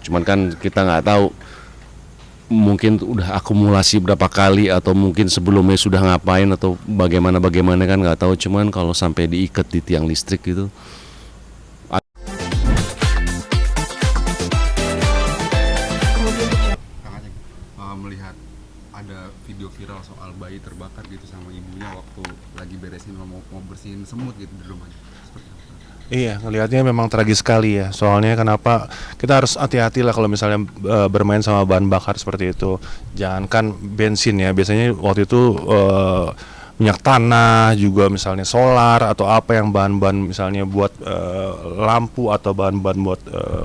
Cuman kan kita nggak tahu, mungkin udah akumulasi berapa kali atau mungkin sebelumnya sudah ngapain atau bagaimana kan nggak tahu. Cuman kalau sampai diikat di tiang listrik gitu. Kang Aceh, melihat ada video viral soal bayi terbakar gitu sama ibunya waktu lagi beresin mau bersihin semut gitu di rumahnya. Seperti apa? Iya, ngelihatnya memang tragis sekali ya. Soalnya kenapa kita harus hati-hati lah kalau misalnya bermain sama bahan bakar seperti itu. Jangankan bensin ya, biasanya waktu itu minyak tanah juga, misalnya solar atau apa yang bahan-bahan misalnya buat lampu atau bahan-bahan buat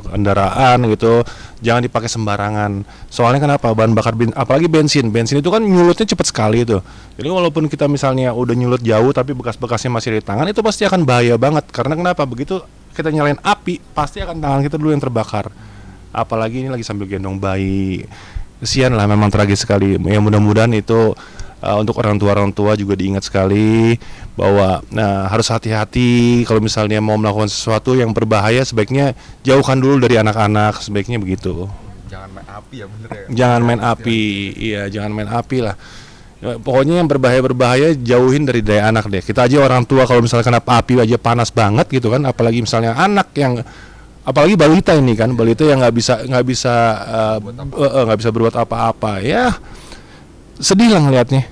kendaraan gitu, jangan dipakai sembarangan. Soalnya kenapa, bahan bakar apalagi bensin itu kan nyulutnya cepat sekali itu. Jadi walaupun kita misalnya udah nyulut jauh tapi bekas-bekasnya masih di tangan, itu pasti akan bahaya banget. Karena kenapa, begitu kita nyalain api pasti akan tangan kita dulu yang terbakar. Apalagi ini lagi sambil gendong bayi, kesian lah, memang tragis sekali. Ya mudah-mudahan itu untuk orang tua juga diingat sekali bahwa harus hati-hati kalau misalnya mau melakukan sesuatu yang berbahaya, sebaiknya jauhkan dulu dari anak-anak, sebaiknya begitu. Jangan main api ya, bener ya? Jangan main api, iya jangan main api lah. Ya, pokoknya yang berbahaya jauhin dari anak deh. Kita aja orang tua kalau misalnya kena api aja panas banget gitu kan, apalagi misalnya anak yang, apalagi balita ini kan, balita yang nggak bisa berbuat apa-apa ya. Sedih lah ngelihatnya.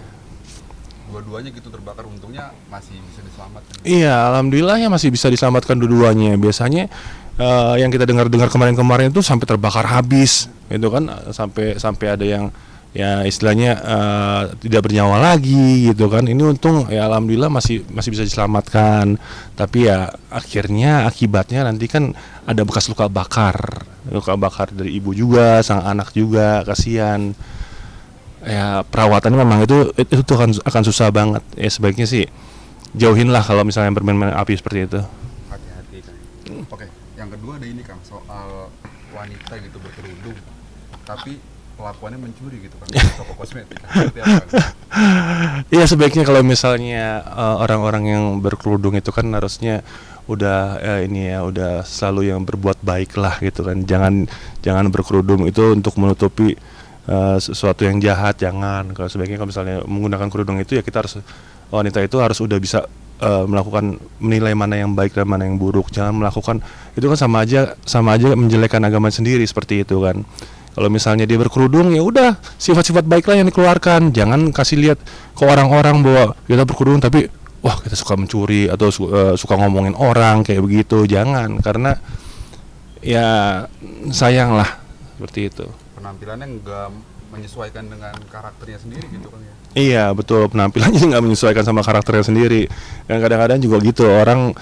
Dua-duanya gitu terbakar, untungnya masih bisa diselamatkan. Iya, alhamdulillah ya masih bisa diselamatkan dua-duanya. Biasanya yang kita dengar kemarin-kemarin itu sampai terbakar habis, itu kan, sampai ada yang ya istilahnya tidak bernyawa lagi gitu kan. Ini untung ya alhamdulillah masih bisa diselamatkan. Tapi ya akhirnya akibatnya nanti kan ada bekas luka bakar dari ibu juga, sang anak juga, kasihan. Ya perawatannya memang itu akan susah banget ya. Sebaiknya sih jauhin lah kalau misalnya bermain api seperti itu. Hati-hati kan. Oke, yang kedua ada ini Kang, soal wanita gitu berkerudung tapi kelakuannya mencuri gitu kan, toko kosmetik. Seperti apa, Kang? Iya, sebaiknya kalau misalnya orang-orang yang berkerudung itu kan harusnya udah udah selalu yang berbuat baik lah gitu kan. Jangan berkerudung itu untuk menutupi sesuatu yang jahat, jangan. Kalau sebaiknya kalau misalnya menggunakan kerudung itu ya wanita itu harus udah bisa melakukan, menilai mana yang baik dan mana yang buruk. Jangan melakukan itu kan, sama aja menjelekkan agama sendiri seperti itu kan. Kalau misalnya dia berkerudung, ya udah sifat-sifat baiklah yang dikeluarkan. Jangan kasih lihat ke orang-orang bahwa kita berkerudung tapi wah kita suka mencuri atau suka ngomongin orang kayak begitu. Jangan, karena ya sayang lah seperti itu. Penampilannya nggak menyesuaikan dengan karakternya sendiri gitu kan ya. Iya betul, penampilannya nggak menyesuaikan sama karakternya sendiri. Dan kadang-kadang juga gitu orang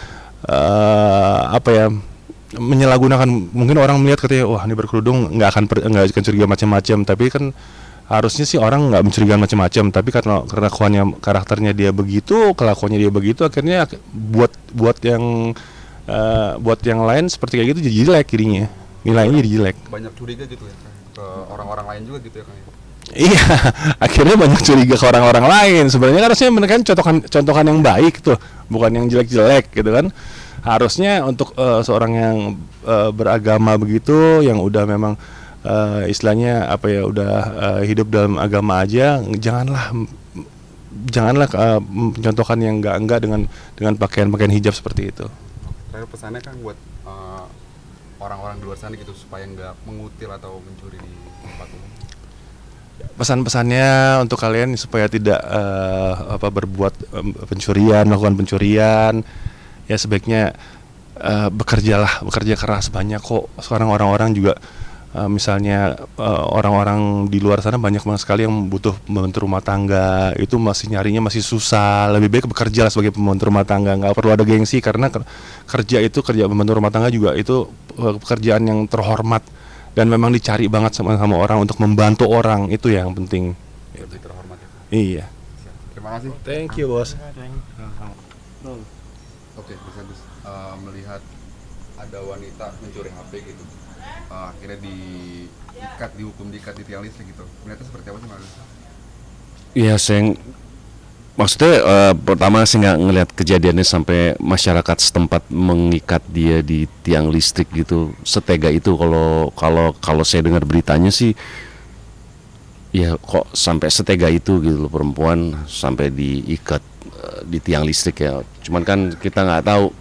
menyalahgunakan. Mungkin orang melihat katanya wah ini berkerudung nggak akan curiga macam-macam, tapi kan harusnya sih orang nggak mencurigakan macam-macam, tapi karena karakternya dia begitu, kelakuannya dia begitu, akhirnya buat yang lain seperti kayak gitu jadi jelek jadinya, nilainya jadi jelek. Banyak curiga gitu ya ke orang-orang lain juga gitu ya Kang. Iya, akhirnya banyak curiga ke orang-orang lain. Sebenarnya harusnya mereka contohkan yang baik tuh, bukan yang jelek-jelek gitu kan. Harusnya untuk seorang yang beragama begitu, yang udah memang istilahnya udah hidup dalam agama aja, janganlah mencontohkan yang enggak dengan pakaian hijab seperti itu. Terakhir pesannya Kang buat orang-orang di luar sana gitu supaya nggak mengutil atau mencuri di tempat umum. Pesan-pesannya untuk kalian supaya tidak melakukan pencurian. Ya sebaiknya bekerja keras, banyak kok sekarang orang-orang juga misalnya orang-orang di luar sana banyak banget sekali yang butuh pembantu rumah tangga, itu nyarinya masih susah. Lebih baik bekerja lah sebagai pembantu rumah tangga, nggak perlu ada gengsi, karena kerja pembantu rumah tangga juga itu pekerjaan yang terhormat dan memang dicari banget sama orang untuk membantu orang, itu yang penting. Lebih terhormat ya. Iya. Terima kasih. Thank you bos. Oke, Mas Agus, melihat ada wanita mencuri HP gitu, akhirnya dihukum diikat di tiang listrik gitu. Melihatnya seperti apa sih Mas Agus? Iya, Maksudnya pertama sih nggak ngelihat kejadiannya sampai masyarakat setempat mengikat dia di tiang listrik gitu, setega itu. Kalau saya dengar beritanya sih, ya kok sampai setega itu gitu loh, perempuan sampai diikat di tiang listrik ya. Cuman kan kita nggak tahu,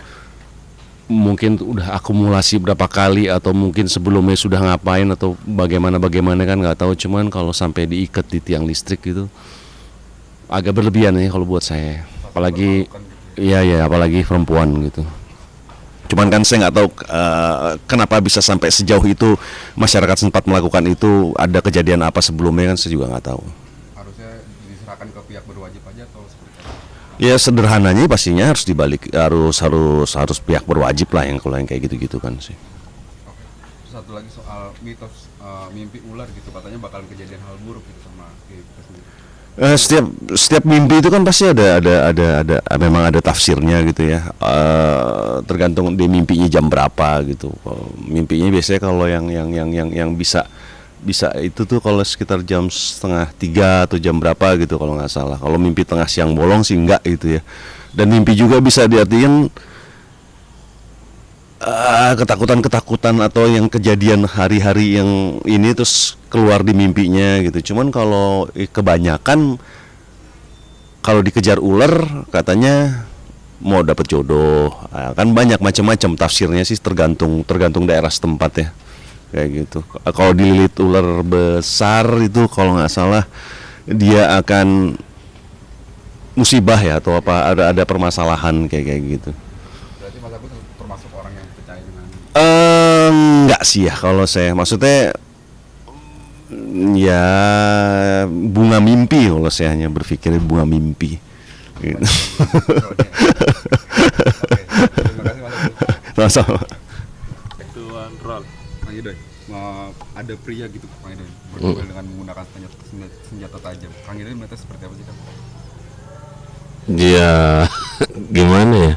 mungkin udah akumulasi berapa kali atau mungkin sebelumnya sudah ngapain atau bagaimana kan nggak tahu. Cuman kalau sampai diikat di tiang listrik gitu agak berlebihan ya kalau buat saya, apalagi ya apalagi perempuan gitu. Cuman kan saya nggak tahu kenapa bisa sampai sejauh itu masyarakat sempat melakukan itu, ada kejadian apa sebelumnya kan saya juga nggak tahu. Harusnya diserahkan ke pihak berwajib aja atau seperti apa? Ya sederhananya pastinya harus dibalik, harus pihak berwajib lah yang kalau yang kayak gitu-gitu kan sih. Oke. Terus satu lagi soal mitos mimpi ular gitu, katanya bakalan kejadian hal buruk gitu sama kita sendiri. Setiap mimpi itu kan pasti ada memang ada tafsirnya gitu ya. Tergantung dia mimpinya jam berapa gitu. Mimpinya biasanya kalau yang bisa itu tuh kalau sekitar jam 2:30 atau jam berapa gitu kalau nggak salah. Kalau mimpi tengah siang bolong sih enggak gitu ya. Dan mimpi juga bisa diartikan ketakutan atau yang kejadian hari-hari yang ini terus keluar di mimpinya gitu. Cuman kalau kebanyakan kalau dikejar ular katanya mau dapat jodoh. Kan banyak macam-macam tafsirnya sih, tergantung daerah setempat ya. Kayak gitu. Kalau dililit ular besar itu kalau nggak salah dia akan musibah ya atau apa, ada permasalahan kayak gitu. Berarti Mas Agus termasuk orang yang percaya dengan Enggak sih ya kalau saya, maksudnya ya bunga mimpi, kalau saya hanya berpikir bunga mimpi gitu. Oke, terima kasih Mas Agus. Sama-sama. Tuan Rol. Kang Idoy, ada pria gitu Kang Idoy berduel dengan menggunakan senjata tajam. Kang Idoy melihatnya seperti apa sih Kang? Dia gimana ya?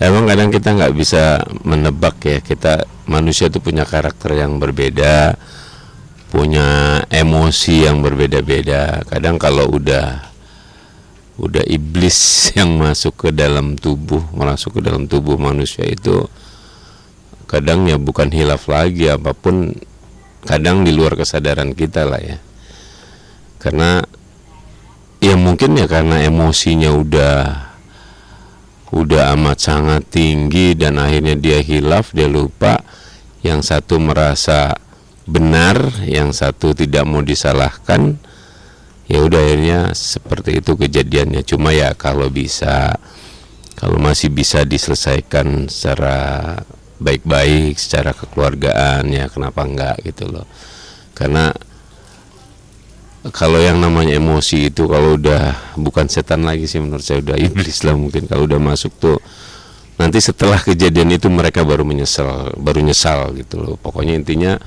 Emang kadang kita nggak bisa menebak ya. Kita manusia itu punya karakter yang berbeda, punya emosi yang berbeda-beda. Kadang kalau udah iblis yang masuk ke dalam tubuh manusia itu, kadang ya bukan hilaf lagi, apapun kadang di luar kesadaran kita lah ya. Karena ya mungkin ya karena emosinya udah amat sangat tinggi dan akhirnya dia hilaf, dia lupa, yang satu merasa benar, yang satu tidak mau disalahkan. Ya udah akhirnya seperti itu kejadiannya. Cuma ya kalau masih bisa diselesaikan secara baik-baik, secara kekeluargaan, ya kenapa enggak gitu loh. Karena kalau yang namanya emosi itu kalau udah bukan setan lagi sih menurut saya, udah iblis lah mungkin. Kalau udah masuk tuh nanti setelah kejadian itu mereka baru nyesal gitu loh. Pokoknya intinya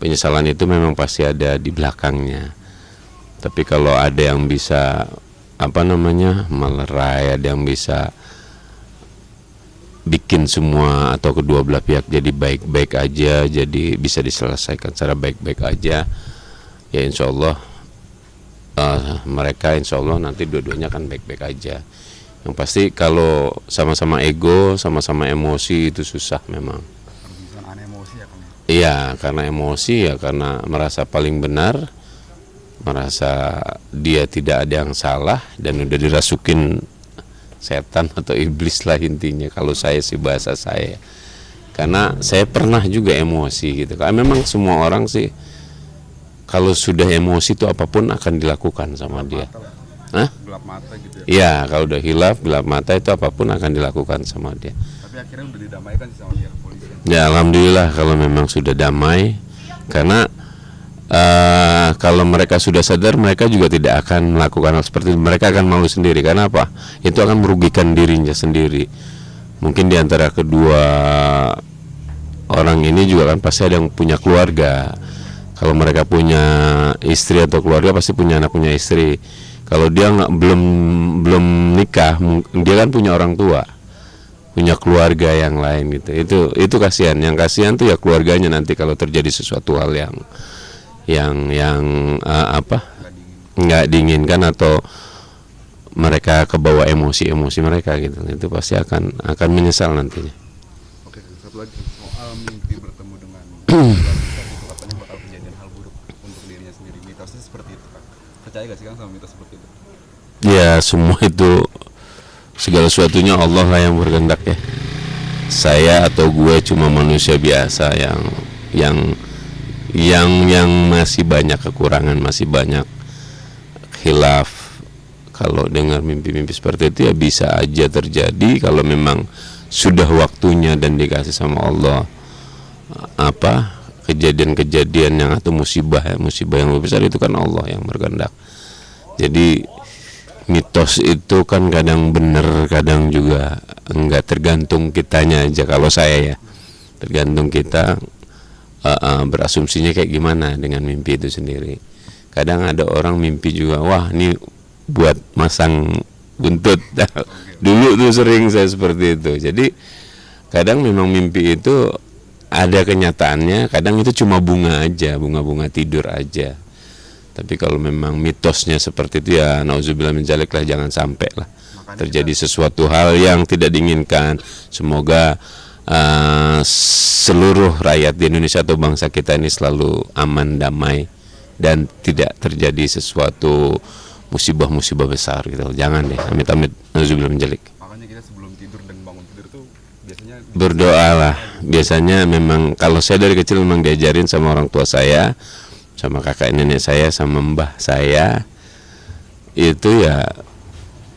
penyesalan itu memang pasti ada di belakangnya. Tapi kalau ada yang bisa melerai, ada yang bisa bikin semua atau kedua belah pihak jadi baik-baik aja, jadi bisa diselesaikan secara baik-baik aja, ya insya Allah mereka insya Allah nanti dua-duanya akan baik-baik aja. Yang pasti kalau sama-sama ego, sama-sama emosi itu susah memang. Karena emosi ya Kang? Iya, karena emosi ya, karena merasa paling benar, merasa dia tidak ada yang salah dan udah dirasukin setan atau iblis lah intinya. Kalau saya sih bahasa saya, karena saya pernah juga emosi gitu. Karena memang semua orang sih kalau sudah emosi itu apapun akan dilakukan sama dia. Hah? Gelap mata gitu ya. Iya, kalau udah hilaf, gelap mata itu apapun akan dilakukan sama dia. Tapi akhirnya udah didamaikan sih sama pihak kepolisian. Ya alhamdulillah kalau memang sudah damai, karena kalau mereka sudah sadar, mereka juga tidak akan melakukan hal seperti itu. Mereka akan malu sendiri. Karena apa? Itu akan merugikan dirinya sendiri. Mungkin di antara kedua orang ini juga kan pasti ada yang punya keluarga. Kalau mereka punya istri atau keluarga pasti punya anak, punya istri. Kalau dia belum nikah, dia kan punya orang tua, punya keluarga yang lain gitu. Itu kasihan. Yang kasihan tuh ya keluarganya nanti kalau terjadi sesuatu hal yang nggak diinginkan atau mereka kebawa emosi mereka gitu, itu pasti akan menyesal nantinya. Oke, satu lagi soal mimpi bertemu dengan wanita gitu, katanya bakal kejadian hal buruk untuk dirinya sendiri. Mitosnya seperti itu Kang. Percaya gak sih Kang sama mitos seperti itu? Ya semua itu, segala sesuatunya Allah lah yang berkehendak ya. Saya atau gue cuma manusia biasa yang masih banyak kekurangan, masih banyak khilaf. Kalau dengar mimpi-mimpi seperti itu ya bisa aja terjadi kalau memang sudah waktunya dan dikasih sama Allah kejadian-kejadian yang atau musibah yang lebih besar, itu kan Allah yang berkehendak. Jadi mitos itu kan kadang benar, kadang juga enggak, tergantung kitanya aja. Kalau saya ya tergantung kita berasumsinya kayak gimana dengan mimpi itu sendiri. Kadang ada orang mimpi juga, wah ini buat masang buntut. Dulu tuh sering saya seperti itu. Jadi kadang memang mimpi itu ada kenyataannya, kadang itu cuma bunga aja, bunga tidur aja. Tapi kalau memang mitosnya seperti itu ya nauzubillah min dzalik lah, jangan sampai lah terjadi sesuatu hal yang tidak diinginkan. Semoga seluruh rakyat di Indonesia atau bangsa kita ini selalu aman, damai, dan tidak terjadi sesuatu musibah besar gitu. Jangan deh, amit-amit, nauzubillah min dzalik. Makanya kita sebelum tidur dan bangun tidur tuh biasanya Berdoa lah. Biasanya memang kalau saya dari kecil memang diajarin sama orang tua saya, sama kakak nenek saya, sama mbah saya, itu ya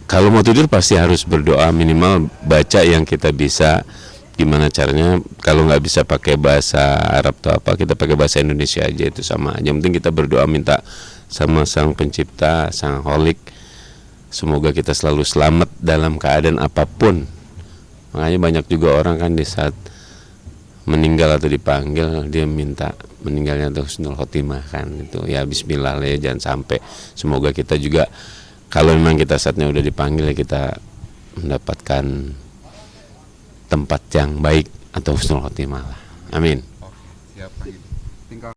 kalau mau tidur pasti harus berdoa, minimal baca yang kita bisa. Gimana caranya? Kalau nggak bisa pakai bahasa Arab atau apa, kita pakai bahasa Indonesia aja, itu sama aja. Yang penting kita berdoa, minta sama Sang Pencipta, Sang Holik, semoga kita selalu selamat dalam keadaan apapun. Makanya banyak juga orang kan di saat meninggal atau dipanggil, dia minta meninggalnya atau husnul khotimah kan, itu ya bismillah lah ya, jangan sampai. Semoga kita juga kalau memang kita saatnya udah dipanggil ya, kita mendapatkan tempat yang baik atau husnul khotimah lah. Amin. oke, siap Kang. Tinggal